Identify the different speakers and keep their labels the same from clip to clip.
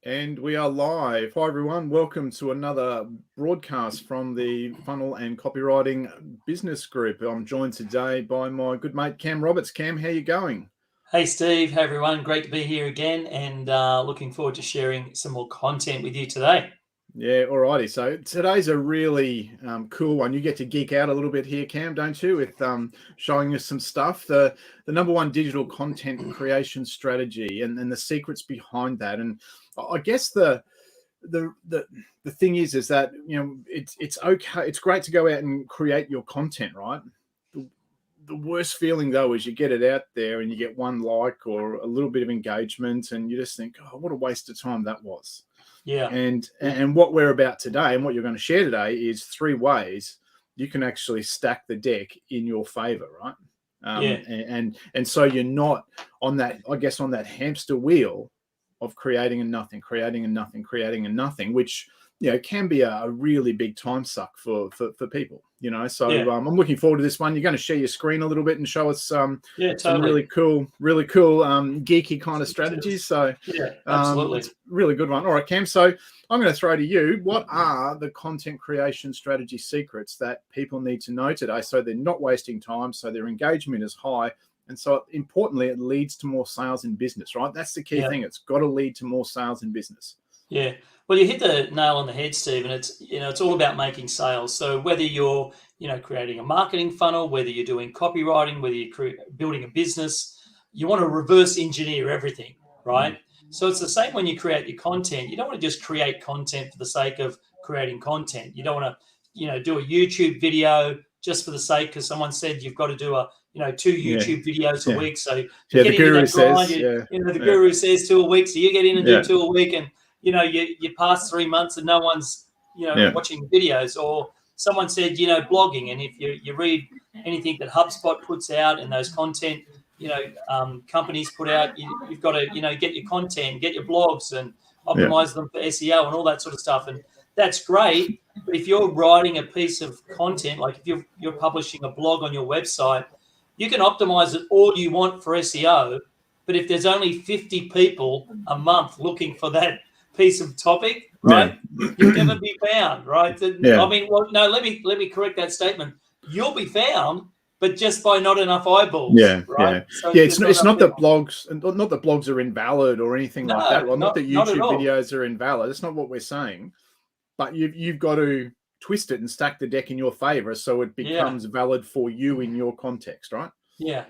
Speaker 1: And we are live. Hi, everyone. Welcome to another broadcast from the Funnel and Copywriting Business Group. I'm joined today by my good mate, Cam Roberts. Cam, how you going?
Speaker 2: Hey, Steve. Hey, everyone. Great to be here again and looking forward to sharing some more content with you today.
Speaker 1: Yeah, all righty. So today's a really cool one. You get to geek out a little bit here, Cam, don't you, with showing us some stuff. The number one digital content creation strategy and the secrets behind that. And I guess the thing is that it's okay. It's great to go out and create your content, right? The worst feeling though is you get it out there and you get one like or a little bit of engagement, and you just think, oh, what a waste of time that was.
Speaker 2: Yeah.
Speaker 1: And what we're about today and what you're going to share today is 3 ways you can actually stack the deck in your favor, right? And so you're not on that, I guess, on that hamster wheel of creating a nothing, which can be a really big time suck for people. So I'm looking forward to this one. You're going to share your screen a little bit and show us some really cool geeky kind of strategies. So
Speaker 2: absolutely,
Speaker 1: it's a really good one. All right, Cam. So I'm going to throw to you. What are the content creation strategy secrets that people need to know today, so they're not wasting time, so their engagement is high, and so importantly, it leads to more sales in business, right? That's the key thing. It's got to lead to more sales in business.
Speaker 2: Yeah. Well, you hit the nail on the head, Steve, and it's all about making sales. So whether you're, creating a marketing funnel, whether you're doing copywriting, whether you're building a business, you want to reverse engineer everything, right? So it's the same when you create your content. You don't want to just create content for the sake of creating content. You don't want to, do a YouTube video just for the sake because someone said you've got to do 2 YouTube videos a week. So you get into that grind. The guru says 2 a week, so you get in and do 2 a week, and you pass 3 months and no one's watching videos. Or someone said blogging, and if you read anything that HubSpot puts out and those content companies put out, you've got to get your content, get your blogs, and optimize them for SEO and all that sort of stuff. And that's great. But if you're writing a piece of content, like if you're publishing a blog on your website, you can optimize it all you want for SEO. But if there's only 50 people a month looking for that piece of topic, right, you'll never be found, right? I mean, well, no, let me correct that statement. You'll be found, but just by not enough eyeballs. Right? So
Speaker 1: it's not that blogs are invalid or anything like that. Well, not that YouTube videos are invalid. That's not what we're saying. But you've got to twist it and stack the deck in your favor so it becomes valid for you in your context, right?
Speaker 2: Yeah.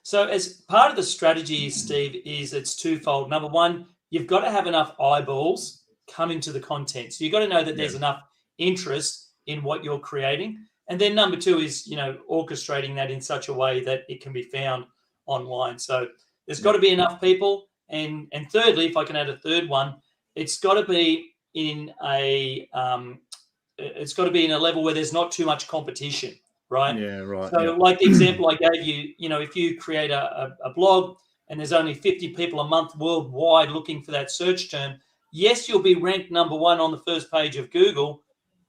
Speaker 2: So as part of the strategy, Steve, is it's twofold. Number one, you've got to have enough eyeballs coming to the content. So you've got to know that there's enough interest in what you're creating. And then number two is, orchestrating that in such a way that it can be found online. So there's got to be enough people. And thirdly, if I can add a third one, it's got to be in a level where there's not too much competition, right?
Speaker 1: Yeah, right.
Speaker 2: So like the example I gave you, if you create a blog and there's only 50 people a month worldwide looking for that search term, yes, you'll be ranked number 1 on the first page of Google,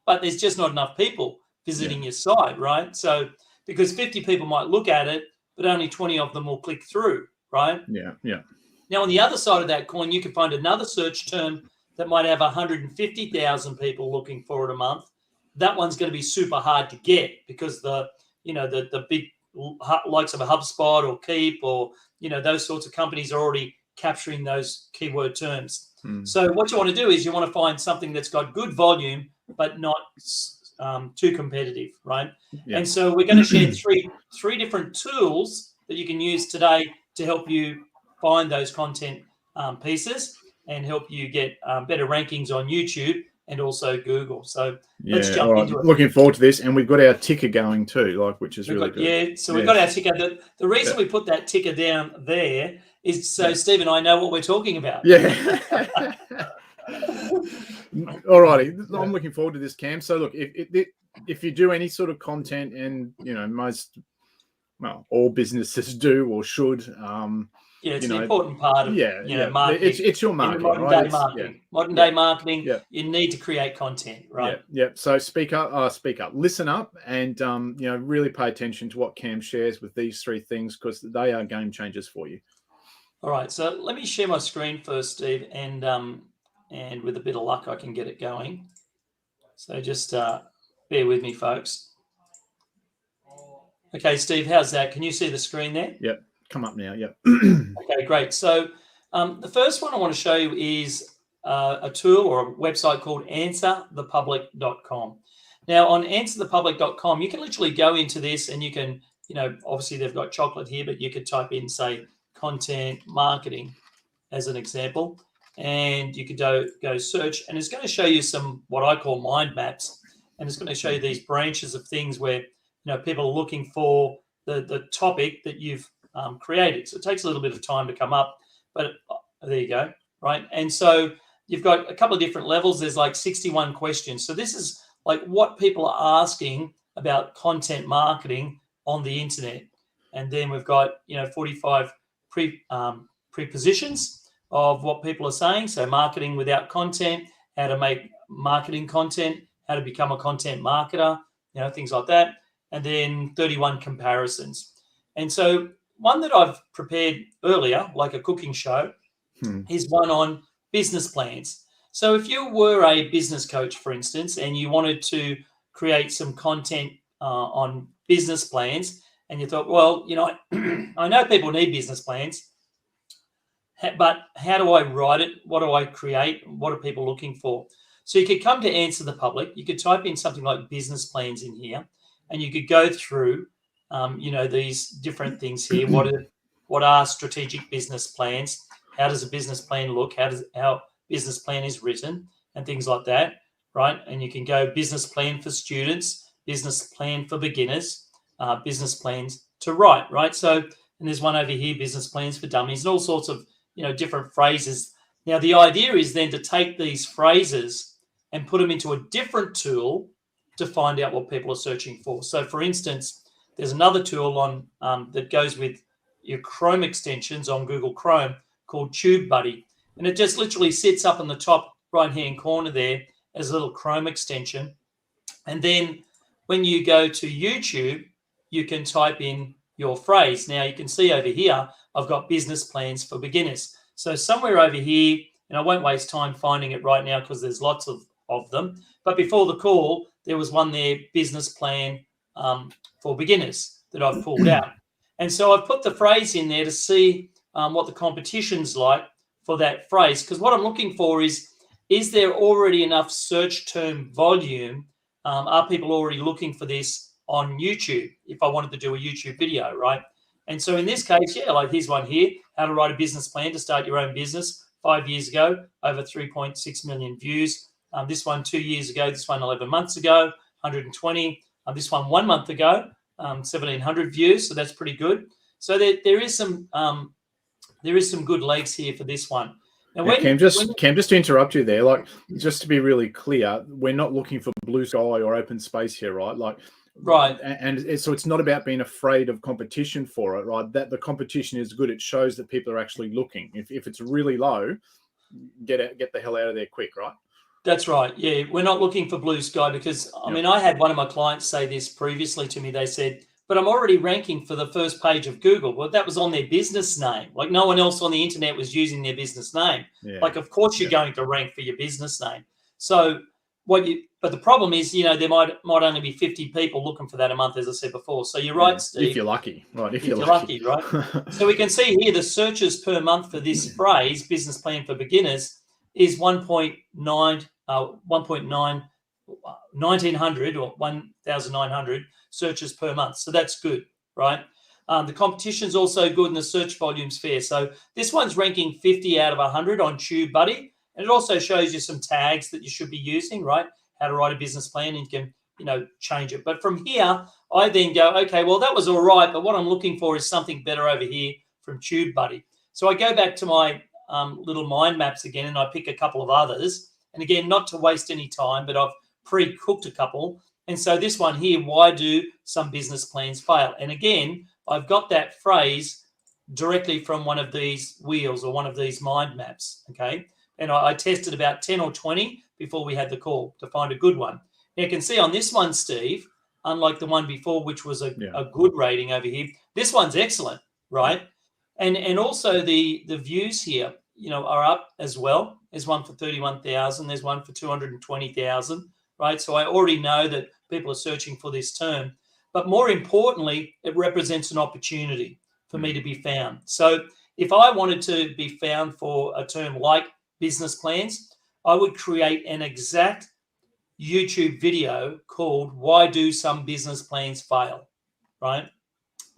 Speaker 2: but there's just not enough people visiting your site, right? So because 50 people might look at it, but only 20 of them will click through, right?
Speaker 1: Yeah.
Speaker 2: Now, on the other side of that coin, you can find another search term that might have 150,000 people looking for it a month. That one's going to be super hard to get because the big likes of a HubSpot or Keep or, those sorts of companies are already capturing those keyword terms. So what you want to do is you want to find something that's got good volume, but not too competitive, right? And so we're going to share three different tools that you can use today to help you find those content pieces and help you get better rankings on YouTube and also Google. So let's jump into it.
Speaker 1: Looking forward to this, and we've got our ticker going too, which is really good.
Speaker 2: Yeah, so we've got our ticker. The reason we put that ticker down there is so Steve and I know what we're talking about.
Speaker 1: Yeah. All righty. I'm looking forward to this, Cam. So look, if you do any sort of content, and all businesses do or should,
Speaker 2: it's an important part of marketing.
Speaker 1: It's your marketing,
Speaker 2: modern day marketing. Modern day marketing. You need to create content, right?
Speaker 1: Yeah. So speak up, listen up, and really pay attention to what Cam shares with these 3 things because they are game changers for you.
Speaker 2: All right. So let me share my screen first, Steve, and and with a bit of luck, I can get it going. So just bear with me, folks. Okay, Steve, how's that? Can you see the screen there?
Speaker 1: Yep, come up now. Yep.
Speaker 2: Okay, great. So the first one I want to show you is a tool or a website called answerthepublic.com. Now, on answerthepublic.com, you can literally go into this and you can, obviously they've got chocolate here, but you could type in, say, content marketing as an example, and you could go search, and it's going to show you some what I call mind maps, and it's going to show you these branches of things where people are looking for the topic that you've created. So it takes a little bit of time to come up, but there you go, right? And so you've got a couple of different levels. There's like 61 questions. So this is like what people are asking about content marketing on the internet. And then we've got 45 prepositions of what people are saying. So marketing without content, how to make marketing content, how to become a content marketer, things like that. And then 31 comparisons. And so one that I've prepared earlier, like a cooking show, is one on business plans. So if you were a business coach, for instance, and you wanted to create some content on business plans, and you thought, well, I know people need business plans, but how do I write it? What do I create? What are people looking for? So you could come to Answer the Public. You could type in something like business plans in here, and you could go through, these different things here. What are strategic business plans? How does a business plan look? How business plan is written and things like that, right? And you can go business plan for students, business plan for beginners, business plans to write, right? So, and there's one over here, business plans for dummies, and all sorts of, different phrases. Now, the idea is then to take these phrases and put them into a different tool to find out what people are searching for. So, for instance, there's another tool on that goes with your Chrome extensions on Google Chrome called TubeBuddy. And it just literally sits up in the top right-hand corner there as a little Chrome extension. And then when you go to YouTube, you can type in your phrase. Now, you can see over here, I've got business plans for beginners. So somewhere over here, and I won't waste time finding it right now because there's lots of them. But before the call, there was one there, business plan for beginners, that I've pulled out. And so I've put the phrase in there to see what the competition's like for that phrase. Because what I'm looking for is there already enough search term volume? Are people already looking for this on YouTube if I wanted to do a YouTube video, right? And so in this case, like here's one here, how to write a business plan to start your own business 5 years ago, over 3.6 million views. This one 2 years ago, this one 11 months ago, 120. This one 1 month ago, 1,700 views. So that's pretty good. So there is some good legs here for this one. Now,
Speaker 1: Cam, just to interrupt you there, like just to be really clear, we're not looking for blue sky or open space here, right? Like,
Speaker 2: right.
Speaker 1: And so it's not about being afraid of competition for it, right? That the competition is good. It shows that people are actually looking. If it's really low, get the hell out of there quick, right?
Speaker 2: That's right. Yeah, we're not looking for blue sky because, I mean, I had one of my clients say this previously to me. They said, but I'm already ranking for the first page of Google. Well, that was on their business name. Like no one else on the internet was using their business name. Yeah. Like, of course, you're going to rank for your business name. So but the problem is, there might only be 50 people looking for that a month, as I said before. So you're right, Steve.
Speaker 1: If you're lucky, right?
Speaker 2: If you're lucky, right? So we can see here the searches per month for this phrase, business plan for beginners, is 1.9 1900 or 1,900 searches per month. So that's good, right? The competition's also good and the search volume's fair. So this one's ranking 50 out of 100 on TubeBuddy. And it also shows you some tags that you should be using, right? How to write a business plan, and you can, change it. But from here, I then go, okay, well, that was all right, but what I'm looking for is something better over here from TubeBuddy. So I go back to my little mind maps again, and I pick a couple of others. And again, not to waste any time, but I've pre-cooked a couple. And so this one here, why do some business plans fail? And again, I've got that phrase directly from one of these wheels or one of these mind maps, okay? And I tested about 10 or 20 before we had the call to find a good one. Now you can see on this one, Steve, unlike the one before, which was a good rating over here, this one's excellent, right? And also the views here are up as well. There's one for 31,000. There's one for 220,000, right? So I already know that people are searching for this term. But more importantly, it represents an opportunity for me to be found. So if I wanted to be found for a term like business plans, I would create an exact YouTube video called "Why Do Some Business Plans Fail?" Right?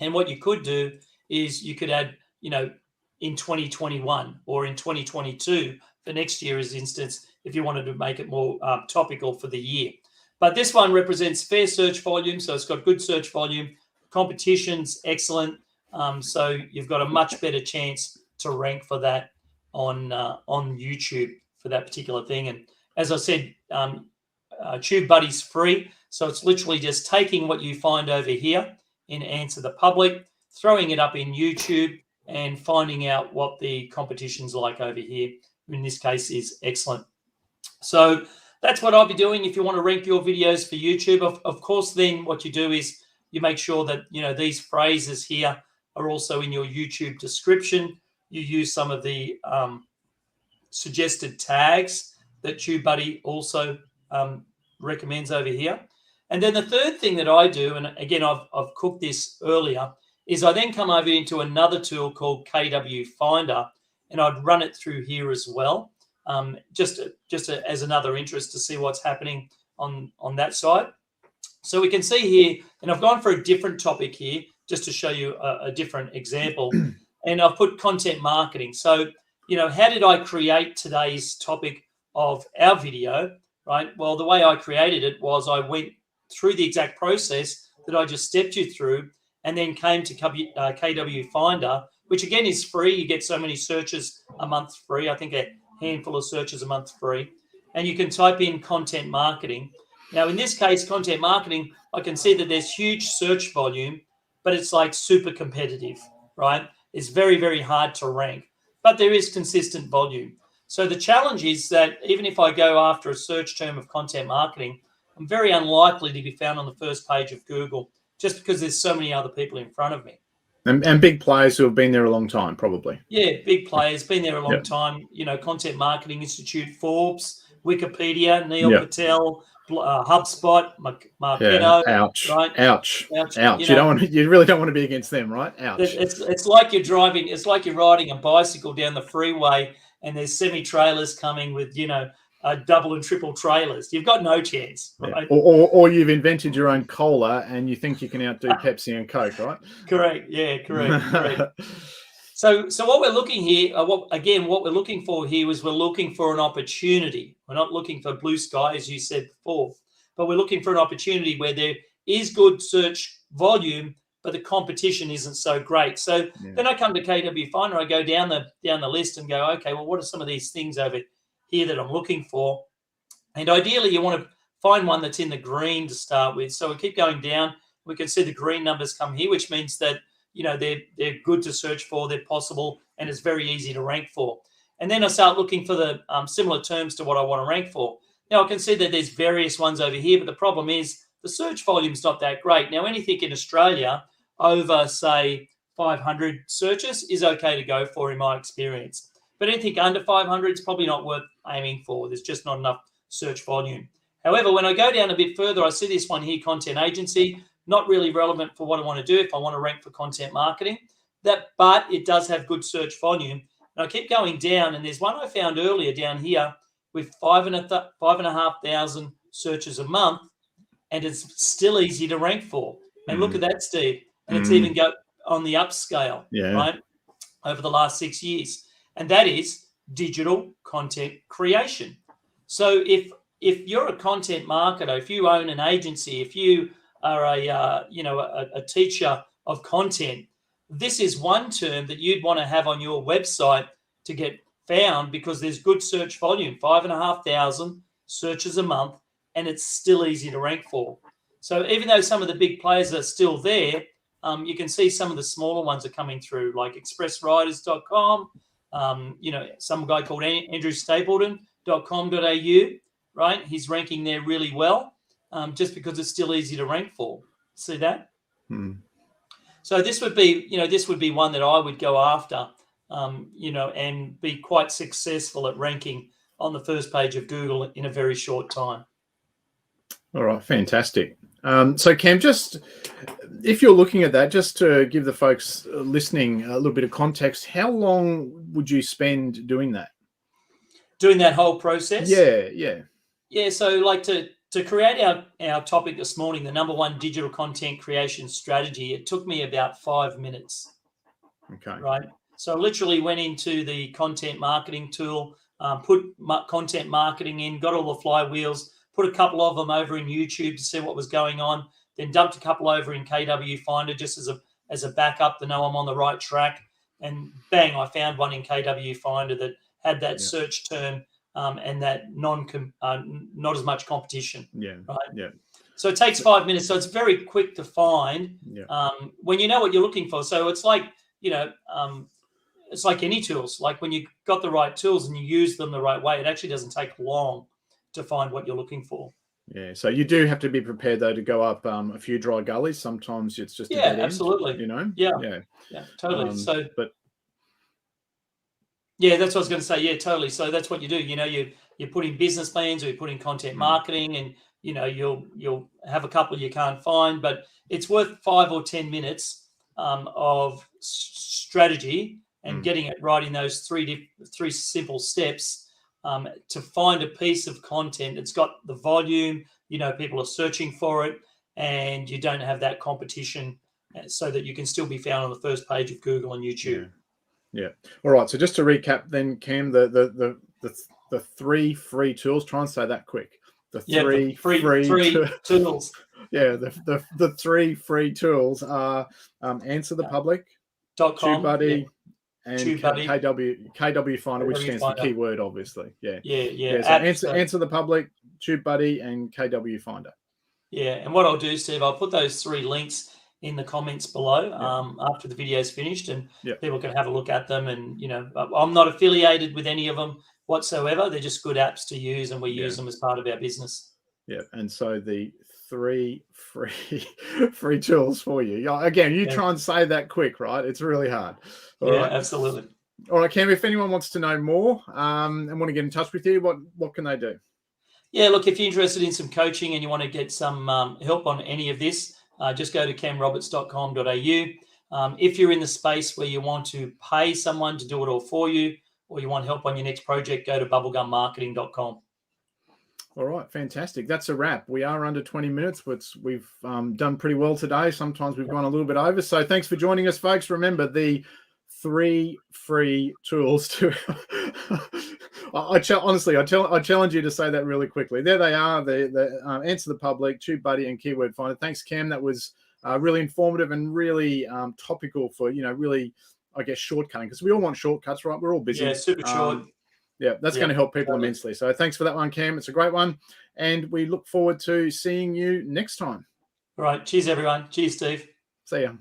Speaker 2: And what you could do is you could add, in 2021 or in 2022 for next year, as instance, if you wanted to make it more topical for the year. But this one represents fair search volume, so it's got good search volume. Competition's excellent, so you've got a much better chance to rank for that on YouTube for that particular thing. And as I said, TubeBuddy's free, so it's literally just taking what you find over here in Answer the Public, throwing it up in YouTube, and finding out what the competition's like over here. In this case, is excellent. So that's what I'll be doing. If you want to rank your videos for YouTube, of course, then what you do is you make sure that these phrases here are also in your YouTube description. You use some of the suggested tags that TubeBuddy also recommends over here. And then the third thing that I do, and again, I've cooked this earlier, is I then come over into another tool called KW Finder, and I'd run it through here as well, just as another interest to see what's happening on that side. So we can see here, and I've gone for a different topic here just to show you a different example, and I've put content marketing. So, how did I create today's topic of our video, right? Well, the way I created it was I went through the exact process that I just stepped you through, and then came to KW Finder, which again is free. You get so many searches a month free. I think a handful of searches a month free. And you can type in content marketing. Now, in this case, content marketing, I can see that there's huge search volume, but it's like super competitive, right? It's very, very hard to rank, but there is consistent volume. So the challenge is that even if I go after a search term of content marketing, I'm very unlikely to be found on the first page of Google, just because there's so many other people in front of me.
Speaker 1: And big players who have been there a long time, probably.
Speaker 2: Yeah, big players, been there a long time. Content Marketing Institute, Forbes, Wikipedia, Neil Patel, HubSpot, Marketo.
Speaker 1: Ouch.
Speaker 2: Right?
Speaker 1: Ouch. You really don't want to be against them, right? Ouch.
Speaker 2: It's like you're driving. It's like you're riding a bicycle down the freeway, and there's semi-trailers coming with double and triple trailers. You've got no chance, right?
Speaker 1: Or you've invented your own cola and you think you can outdo Pepsi and Coke, right?
Speaker 2: Correct. Yeah, correct. So what we're looking here, what we're looking for here is we're looking for an opportunity. We're not looking for blue sky, as you said before, but we're looking for an opportunity where there is good search volume, but the competition isn't so great. So then I come to KW Finder, I go down the list and go, okay, well, what are some of these things over here that I'm looking for? And ideally you want to find one that's in the green to start with. So we keep going down. We can see the green numbers come here, which means that they're good to search for, they're possible, and it's very easy to rank for. And then I start looking for the similar terms to what I want to rank for. Now I can see that there's various ones over here, but the problem is the search volume's not that great. Now anything in Australia over, say, 500 searches is okay to go for in my experience. But anything under 500 is probably not worth aiming for. There's just not enough search volume. However, when I go down a bit further, I see this one here, content agency, not really relevant for what I want to do if I want to rank for content marketing. But it does have good search volume. And I keep going down, and there's one I found earlier down here with 5,500 searches a month, and it's still easy to rank for. And look at that, Steve. And it's even got on the upscale, right, over the last 6 years. And that is digital content creation. So if you're a content marketer, if you own an agency, if you are a teacher of content, this is one term that you'd want to have on your website to get found, because there's good search volume, 5,500 searches a month, and it's still easy to rank for. So even though some of the big players are still there, you can see some of the smaller ones are coming through, like expressriders.com, some guy called andrewstapleton.com.au, right? He's ranking there really well, just because it's still easy to rank for. See that? So this would be one that I would go after and be quite successful at ranking on the first page of Google in a very short time.
Speaker 1: All right, fantastic. So Cam, just if you're looking at that, just to give the folks listening a little bit of context, how long would you spend doing that?
Speaker 2: Doing that whole process?
Speaker 1: Yeah.
Speaker 2: So like to create our topic this morning, the number one digital content creation strategy, it took me about 5 minutes.
Speaker 1: Okay.
Speaker 2: Right. So I literally went into the content marketing tool, put content marketing in, got all the flywheels, put a couple of them over in YouTube to see what was going on, then dumped a couple over in KW Finder just as a backup to know I'm on the right track. And bang, I found one in KW Finder that had that search term and that not as much competition.
Speaker 1: Yeah.
Speaker 2: Right.
Speaker 1: Yeah.
Speaker 2: So it takes 5 minutes. So it's very quick to find when you know what you're looking for. So it's like, it's like any tools. Like when you got the right tools and you use them the right way, it actually doesn't take long to find what you're looking for.
Speaker 1: Yeah, so you do have to be prepared though to go up a few dry gullies. Sometimes it's just a dead
Speaker 2: absolutely.
Speaker 1: end,
Speaker 2: Yeah, totally. That's what I was going to say. Yeah, totally. So that's what you do. You put in business plans or you put in content marketing, and you'll have a couple you can't find, but it's worth 5 or 10 minutes of strategy and getting it right in those three simple steps to find a piece of content that's got the volume, people are searching for it, and you don't have that competition, so that you can still be found on the first page of Google and YouTube.
Speaker 1: Yeah. All right. So just to recap then, Cam, the 3 free tools, try and say that quick. The three free
Speaker 2: tools.
Speaker 1: Yeah, the 3 free tools are Answer the Public, TubeBuddy, and KW Finder, which stands for keyword, obviously. So Answer the Public, TubeBuddy, and KW Finder.
Speaker 2: Yeah, and what I'll do, Steve, I'll put those 3 links in the comments below after the video is finished, and people can have a look at them. And I'm not affiliated with any of them whatsoever. They're just good apps to use, and we use them as part of our business.
Speaker 1: Yeah, and so the 3 free tools for you. Again, you try and say that quick, right? It's really hard. All right?
Speaker 2: Absolutely.
Speaker 1: All right, Cam, if anyone wants to know more and want to get in touch with you, what can they do?
Speaker 2: Yeah, look, if you're interested in some coaching and you want to get some help on any of this, just go to camroberts.com.au. If you're in the space where you want to pay someone to do it all for you, or you want help on your next project, go to bubblegummarketing.com.
Speaker 1: All right, fantastic. That's a wrap. We are under 20 minutes, but we've done pretty well today. Sometimes we've gone a little bit over. So thanks for joining us, folks. Remember, the 3 free tools to I challenge you to say that really quickly. There they are, the Answer the Public, TubeBuddy, and Keyword Finder. Thanks, Cam. That was really informative and really topical for really, I guess, shortcutting, because we all want shortcuts, right? We're all busy.
Speaker 2: Yeah, super short.
Speaker 1: That's going to help people immensely. So thanks for that one, Cam. It's a great one, and we look forward to seeing you next time.
Speaker 2: All right. Cheers, everyone. Cheers, Steve.
Speaker 1: See ya.